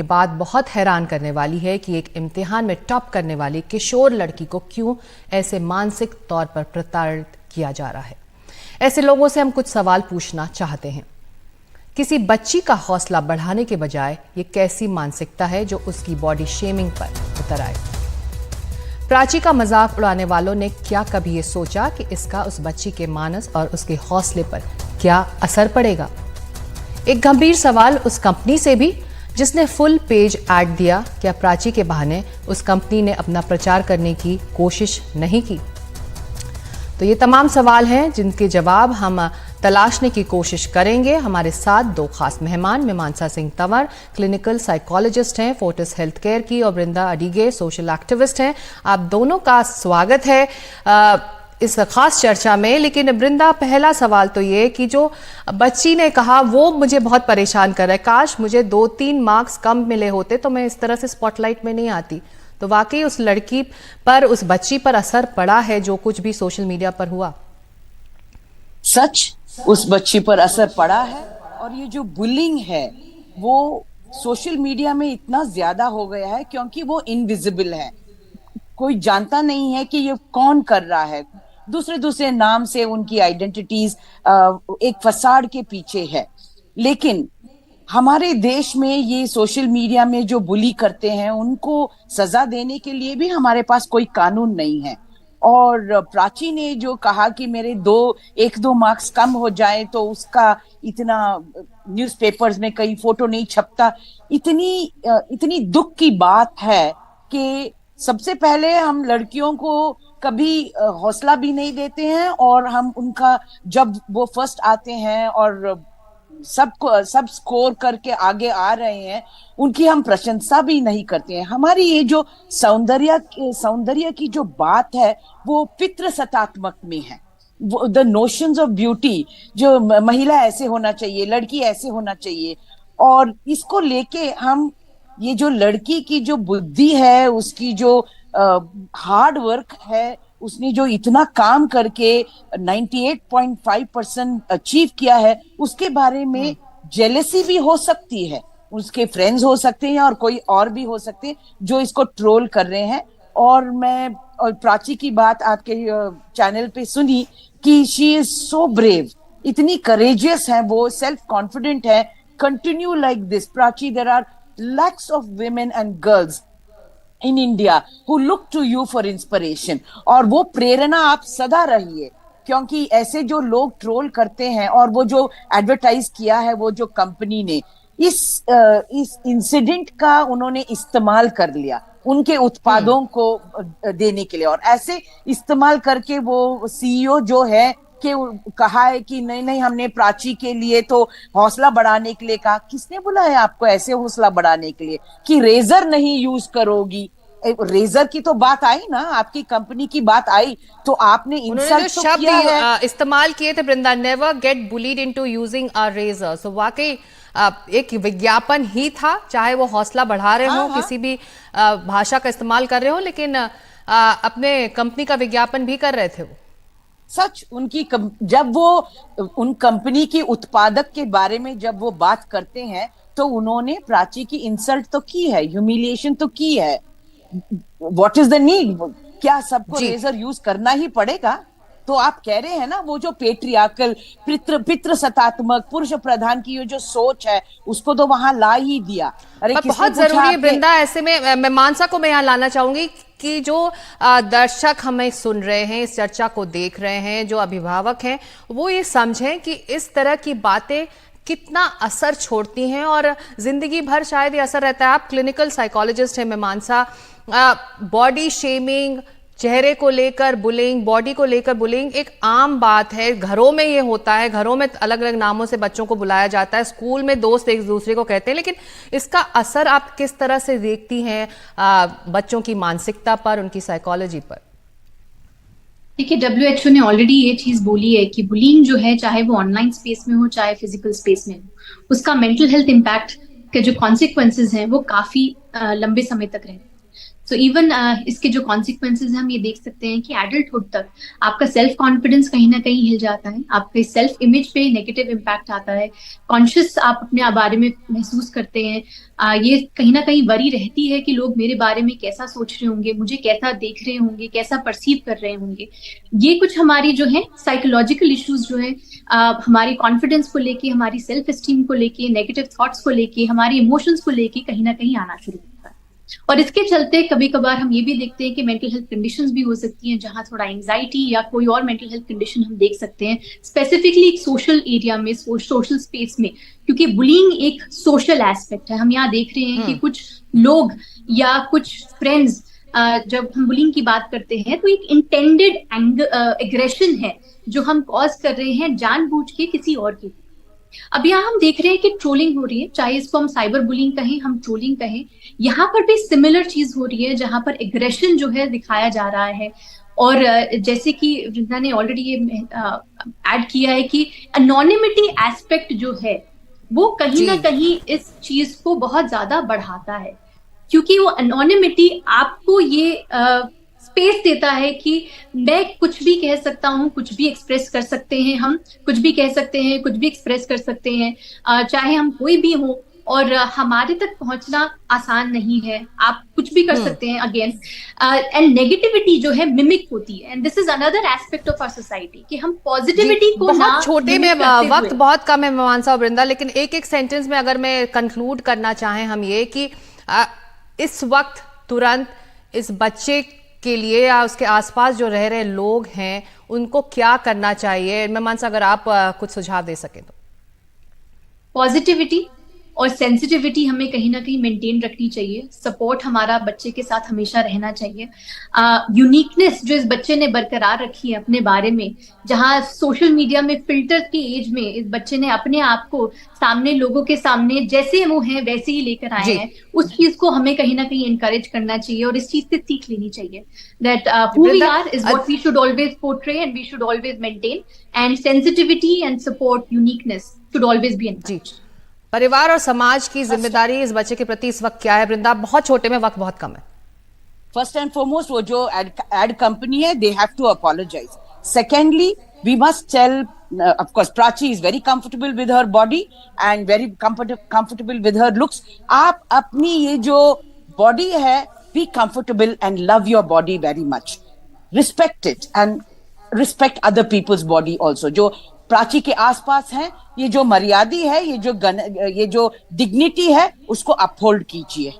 ये बात बहुत हैरान करने वाली है कि एक इम्तिहान में टॉप करने वाली किशोर लड़की को क्यों ऐसे मानसिक तौर पर प्रताड़ित किया जा रहा है। ऐसे लोगों से हम कुछ सवाल पूछना चाहते हैं। किसी बच्ची का हौसला बढ़ाने के बजाय ये कैसी मानसिकता है जो उसकी बॉडी शेमिंग पर उतर आए। प्राची का मजाक उड़ाने वालों ने क्या कभी ये सोचा कि इसका उस बच्ची के मानस और उसके हौसले पर क्या असर पड़ेगा। एक गंभीर सवाल उस कंपनी से भी जिसने फुल पेज ऐड दिया। क्या प्राची के बहाने उस कंपनी ने अपना प्रचार करने की कोशिश नहीं की? तो ये तमाम सवाल हैं जिनके जवाब हम तलाशने की कोशिश करेंगे। हमारे साथ दो खास मेहमान, मीमांसा सिंह तंवर क्लिनिकल साइकोलॉजिस्ट हैं फोर्टिस हेल्थ केयर की, और वृंदा अडिगे सोशल एक्टिविस्ट हैं। आप दोनों का स्वागत है इस खास चर्चा में। लेकिन वृंदा, पहला सवाल तो ये कि जो बच्ची ने कहा वो मुझे बहुत परेशान कर रहा है, काश मुझे 2-3 मार्क्स कम मिले होते तो मैं इस तरह से स्पॉटलाइट में नहीं आती। तो वाकई उस लड़की पर, उस बच्ची पर असर पड़ा है जो कुछ भी सोशल मीडिया पर हुआ? सच उस बच्ची पर असर पड़ा है। और ये जो बुलिंग है वो सोशल मीडिया में इतना ज्यादा हो गया है क्योंकि वो इनविजिबल है। कोई जानता नहीं है कि ये कौन कर रहा है। दूसरे दूसरे नाम से उनकी आइडेंटिटीज एक फसाड के पीछे है। लेकिन हमारे देश में ये सोशल मीडिया में जो बुली करते हैं उनको सजा देने के लिए भी हमारे पास कोई कानून नहीं है। और प्राची ने जो कहा कि मेरे 1-2 मार्क्स कम हो जाए तो उसका इतना न्यूज़पेपर्स में कई फोटो नहीं छपता। इतनी दुख की बात है कि सबसे पहले हम लड़कियों को कभी हौसला भी नहीं देते हैं, और हम उनका जब वो फर्स्ट आते हैं और सब स्कोर करके आगे आ रहे हैं उनकी हम प्रशंसा भी नहीं करते हैं। हमारी ये जो सौंदर्य की जो बात है वो पितृसत्तात्मक में है। द नोशंस ऑफ ब्यूटी, जो महिला ऐसे होना चाहिए, लड़की ऐसे होना चाहिए, और इसको लेके हम ये जो लड़की की जो बुद्धि है, उसकी जो हार्ड वर्क है, उसने जो इतना काम करके 98.5% अचीव किया है, उसके बारे में जेलसी भी हो सकती है। उसके फ्रेंड्स हो सकते हैं और कोई और भी हो सकते हैं जो इसको ट्रोल कर रहे हैं। और मैं प्राची की बात आपके चैनल पे सुनी कि शी इज सो ब्रेव, इतनी करेजियस है, वो सेल्फ कॉन्फिडेंट है। Continue like this Prachi. There are lakhs of women and girls in India who look to you for inspiration। और वो प्रेरणा आप सदा रहिए, क्योंकि ऐसे जो लोग ट्रोल करते हैं, और वो जो एडवर्टाइज किया है वो जो कंपनी ने इस इंसिडेंट का उन्होंने इस्तेमाल कर लिया उनके उत्पादों को देने के लिए। और ऐसे इस्तेमाल करके वो सीईओ जो है कि कहा है कि नहीं हमने प्राची के लिए तो हौसला बढ़ाने के लिए कहा। किसने बोला है आपको ऐसे हौसला बढ़ाने के लिए कि रेजर नहीं यूज करोगी? रेजर की तो बात आई ना, आपकी कंपनी की बात आई, तो आपने इंसल्ट तो किया है। इस्तेमाल किए थे Vrinda, never get bullied into using a razor. So वाकई एक विज्ञापन ही था, चाहे वो हौसला बढ़ा रहे हो, किसी भी भाषा का इस्तेमाल कर रहे हो, लेकिन अपने कंपनी का विज्ञापन भी कर रहे थे वो। सच जब वो उन कंपनी की उत्पादक के बारे में जब वो बात करते हैं तो उन्होंने प्राची की इंसल्ट तो की है, ह्यूमिलिएशन तो की है। What is the need? क्या सबको रेजर यूज करना ही पड़ेगा? तो आप कह रहे हैं ना, वो जो पेट्रियार्कल पितृसत्तात्मक पुरुष प्रधान की ये जो सोच है उसको तो वहां ला ही दिया। अरे बहुत जरूरी है वृंदा, ऐसे में मीमांसा को मैं यहाँ लाना चाहूंगी कि जो दर्शक हमें सुन रहे हैं, इस चर्चा को देख रहे हैं, जो अभिभावक हैं, वो ये समझें कि इस तरह की बातें कितना असर छोड़ती हैं और जिंदगी भर शायद ये असर रहता है। आप क्लिनिकल साइकोलॉजिस्ट हैं मीमांसा, बॉडी शेमिंग, चेहरे को लेकर बुलिंग, बॉडी को लेकर बुलिंग एक आम बात है। घरों में ये होता है, घरों में अलग अलग नामों से बच्चों को बुलाया जाता है, स्कूल में दोस्त एक दूसरे को कहते हैं, लेकिन इसका असर आप किस तरह से देखती हैं बच्चों की मानसिकता पर, उनकी साइकोलॉजी पर? देखिए, WHO ने ऑलरेडी ये चीज बोली है कि बुलिंग जो है, चाहे वो ऑनलाइन स्पेस में हो चाहे फिजिकल स्पेस में हो, उसका मेंटल हेल्थ इम्पैक्ट के जो कॉन्सिक्वेंसेज हैं वो काफी लंबे समय तक रहते हैं। सो इवन इसके जो कॉन्सिक्वेंसेज हम ये देख सकते हैं कि एडल्टहुड तक आपका सेल्फ कॉन्फिडेंस कहीं ना कहीं हिल जाता है, आपके सेल्फ इमेज पे नेगेटिव इम्पैक्ट आता है, कॉन्शियस आप अपने बारे में महसूस करते हैं, ये कहीं ना कहीं वरी रहती है कि लोग मेरे बारे में कैसा सोच रहे होंगे, मुझे कैसा देख रहे होंगे, कैसा परसीव कर रहे होंगे। ये कुछ हमारी जो है साइकोलॉजिकल इश्यूज जो है हमारी कॉन्फिडेंस को लेके, हमारी सेल्फ एस्टीम को लेके, नेगेटिव थॉट्स को लेके, हमारी इमोशंस को लेके कहीं ना कहीं आना शुरू होता है। और इसके चलते कभी कभार हम ये भी देखते हैं कि मेंटल हेल्थ कंडीशंस भी हो सकती हैं, जहां थोड़ा एंजाइटी या कोई और मेंटल हेल्थ कंडीशन हम देख सकते हैं, स्पेसिफिकली एक सोशल एरिया में, सोशल स्पेस में, क्योंकि बुलिंग एक सोशल एस्पेक्ट है। हम यहाँ देख रहे हैं कि कुछ लोग या कुछ फ्रेंड्स, जब हम बुलिंग की बात करते हैं तो एक इंटेंडेड एग्रेशन है जो हम कॉज कर रहे हैं जानबूझ के किसी और के। अब यहाँ हम देख रहे हैं कि ट्रोलिंग हो रही है, चाहे इसको हम साइबर बुलिंग कहें, हम ट्रोलिंग कहें, यहाँ पर भी सिमिलर चीज हो रही है जहां पर एग्रेशन जो है दिखाया जा रहा है। और जैसे कि वृंदा ने ऑलरेडी ये ऐड किया है कि अनोनिमिटी एस्पेक्ट जो है वो कहीं ना कहीं इस चीज को बहुत ज्यादा बढ़ाता है, क्योंकि वो अनोनिमिटी आपको ये स्पेस देता है कि मैं कुछ भी कह सकता हूँ, कुछ भी एक्सप्रेस कर सकते हैं, हम कुछ भी कह सकते हैं, कुछ भी एक्सप्रेस कर सकते हैं, चाहे हम कोई भी हो, और हमारे तक पहुंचना आसान नहीं है। आप कुछ भी कर सकते हैं अगेंस्ट, एंड नेगेटिविटी जो है मिमिक होती है, and this is another aspect of our society कि हम पॉजिटिविटी को बहुत छोटे में, वक्त बहुत कम है मानसा और वृंदा, लेकिन एक एक सेंटेंस में अगर मैं कंक्लूड करना चाहें हम ये कि इस वक्त तुरंत इस बच्चे के लिए या उसके आसपास जो रह रहे लोग हैं उनको क्या करना चाहिए? मैं मानसा अगर आप कुछ सुझाव दे सकें तो। पॉजिटिविटी और सेंसिटिविटी हमें कहीं ना कहीं मेंटेन रखनी चाहिए। सपोर्ट हमारा बच्चे के साथ हमेशा रहना चाहिए। यूनिकनेस जो इस बच्चे ने बरकरार रखी है अपने बारे में, जहां सोशल मीडिया में फिल्टर की एज में इस बच्चे ने अपने आप को सामने, लोगों के सामने जैसे वो हैं वैसे ही लेकर आए हैं, उस चीज को हमें कहीं ना कहीं इनकरेज करना चाहिए और इस चीज से सीख लेनी चाहिए that who we are is what we should always portray and we should always maintain, and sensitivity and support, uniqueness should always be encouraged. परिवार और समाज की जिम्मेदारी इस बच्चे के प्रति इस वक्त क्या है वृंदा? बहुत छोटे में, वक्त बहुत कम है। फर्स्ट एंड फॉरमोस्ट वो जो एड कंपनी है, they have to apologise. Secondly, we must tell, of course Prachi is very comfortable with her body and very comfortable with her looks. आप अपनी ये जो बॉडी है, be comfortable and love your body very much, respect it and respect other people's body also. जो प्राची के आसपास है, ये जो मर्यादा है, ये जो डिग्निटी है, उसको अपहोल्ड कीजिए।